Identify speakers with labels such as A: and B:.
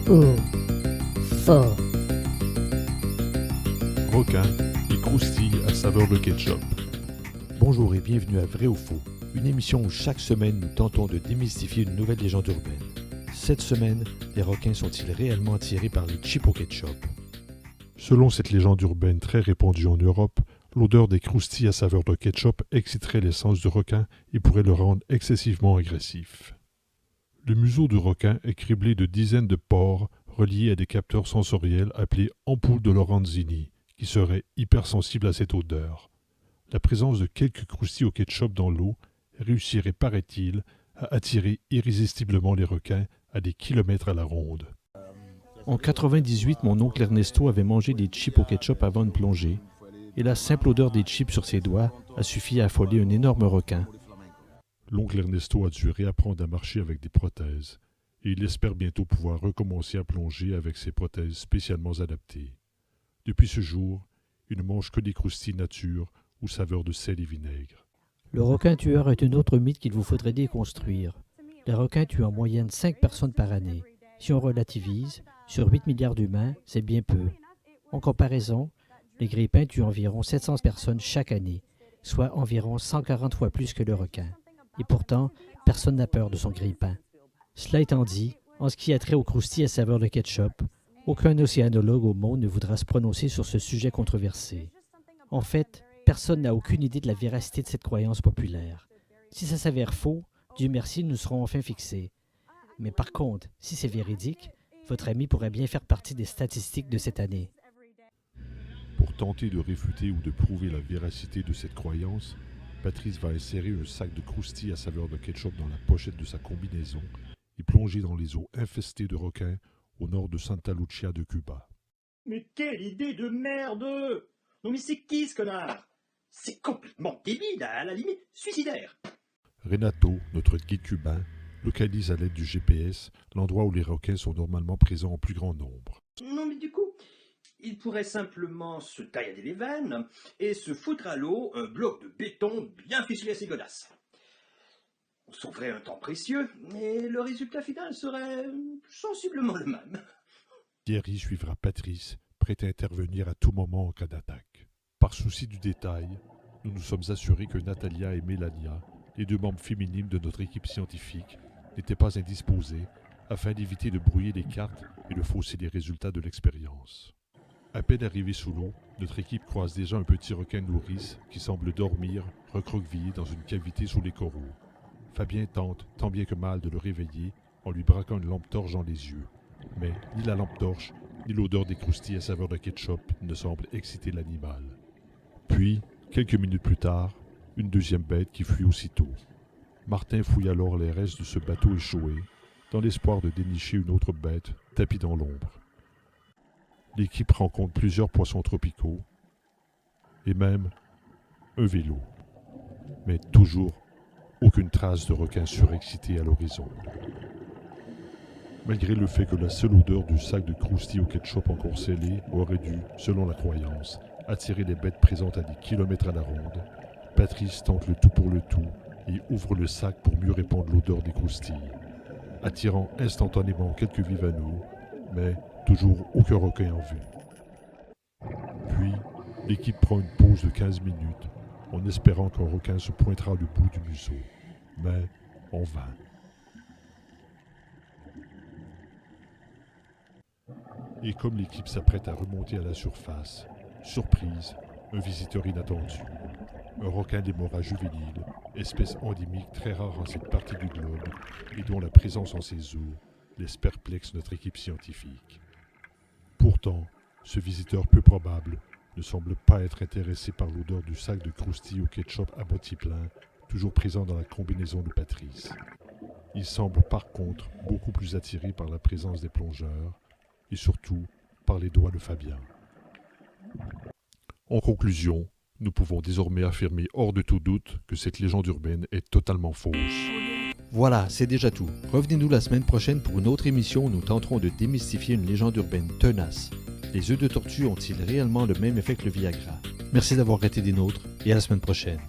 A: ou faux.
B: Requin et croustilles à saveur de ketchup. Bonjour et bienvenue à Vrai ou Faux, une émission où chaque semaine nous tentons de démystifier une nouvelle légende urbaine. Cette semaine, les requins sont-ils réellement attirés par les chips au ketchup? Selon cette légende urbaine très répandue en Europe, l'odeur des croustilles à saveur de ketchup exciterait les sens du requin et pourrait le rendre excessivement agressif. Le museau du requin est criblé de dizaines de pores reliés à des capteurs sensoriels appelés ampoules de Lorenzini, qui seraient hypersensibles à cette odeur. La présence de quelques croustilles au ketchup dans l'eau réussirait, paraît-il, à attirer irrésistiblement les requins à des kilomètres à la ronde. En 1998, mon oncle Ernesto avait mangé des chips au ketchup avant une plongée, et la simple odeur des chips sur ses doigts a suffi à affoler un énorme requin. L'oncle Ernesto a dû réapprendre à marcher avec des prothèses, et il espère bientôt pouvoir recommencer à plonger avec ses prothèses spécialement adaptées. Depuis ce jour, il ne mange que des croustilles nature ou saveur de sel et vinaigre.
A: Le requin tueur est un autre mythe qu'il vous faudrait déconstruire. Les requins tuent en moyenne 5 personnes par année. Si on relativise, sur 8 milliards d'humains, c'est bien peu. En comparaison, les grippins tuent environ 700 personnes chaque année, soit environ 140 fois plus que le requin. Et pourtant, personne n'a peur de son grippin. Cela étant dit, en ce qui a trait aux croustilles à saveur de ketchup, aucun océanologue au monde ne voudra se prononcer sur ce sujet controversé. En fait, personne n'a aucune idée de la véracité de cette croyance populaire. Si ça s'avère faux, Dieu merci, nous serons enfin fixés. Mais par contre, si c'est véridique, votre ami pourrait bien faire partie des statistiques de cette année.
B: Pour tenter de réfuter ou de prouver la véracité de cette croyance, Patrice va insérer un sac de croustilles à saveur de ketchup dans la pochette de sa combinaison et plonger dans les eaux infestées de requins au nord de Santa Lucia de Cuba.
C: Mais quelle idée de merde! Non mais c'est qui ce connard? C'est complètement débile, à la limite suicidaire.
B: Renato, notre guide cubain, localise à l'aide du GPS l'endroit où les requins sont normalement présents en plus grand nombre.
C: Non mais du coup, il pourrait simplement se taillader les veines et se foutre à l'eau un bloc de béton bien ficelé à ses godasses. On sauverait un temps précieux et le résultat final serait sensiblement le même.
B: Thierry suivra Patrice, prêt à intervenir à tout moment en cas d'attaque. Par souci du détail, nous nous sommes assurés que Natalia et Mélania, les deux membres féminines de notre équipe scientifique, n'étaient pas indisposées afin d'éviter de brouiller les cartes et de fausser les résultats de l'expérience. À peine arrivé sous l'eau, notre équipe croise déjà un petit requin nourrice qui semble dormir, recroquevillé dans une cavité sous les coraux. Fabien tente, tant bien que mal, de le réveiller en lui braquant une lampe torche dans les yeux. Mais ni la lampe torche, ni l'odeur des croustilles à saveur de ketchup ne semblent exciter l'animal. Puis, quelques minutes plus tard, une deuxième bête qui fuit aussitôt. Martin fouille alors les restes de ce bateau échoué, dans l'espoir de dénicher une autre bête tapie dans l'ombre. L'équipe rencontre plusieurs poissons tropicaux et même un vélo. Mais toujours aucune trace de requin surexcité à l'horizon. Malgré le fait que la seule odeur du sac de croustilles au ketchup encore scellé aurait dû, selon la croyance, attirer les bêtes présentes à des kilomètres à la ronde, Patrice tente le tout pour le tout et ouvre le sac pour mieux répandre l'odeur des croustilles, attirant instantanément quelques vivaneaux, mais toujours aucun requin en vue. Puis, l'équipe prend une pause de 15 minutes, en espérant qu'un requin se pointera le bout du museau, mais en vain. Et comme l'équipe s'apprête à remonter à la surface, surprise, un visiteur inattendu. Un requin d'émora juvénile, espèce endémique très rare en cette partie du globe et dont la présence en ses eaux laisse perplexe notre équipe scientifique. Pourtant, ce visiteur peu probable ne semble pas être intéressé par l'odeur du sac de croustilles au ketchup à moitié plein, toujours présent dans la combinaison de Patrice. Il semble par contre beaucoup plus attiré par la présence des plongeurs et surtout par les doigts de Fabien. En conclusion, nous pouvons désormais affirmer hors de tout doute que cette légende urbaine est totalement fausse. Voilà, c'est déjà tout. Revenez-nous la semaine prochaine pour une autre émission où nous tenterons de démystifier une légende urbaine tenace. Les œufs de tortue ont-ils réellement le même effet que le Viagra? Merci d'avoir été des nôtres et à la semaine prochaine.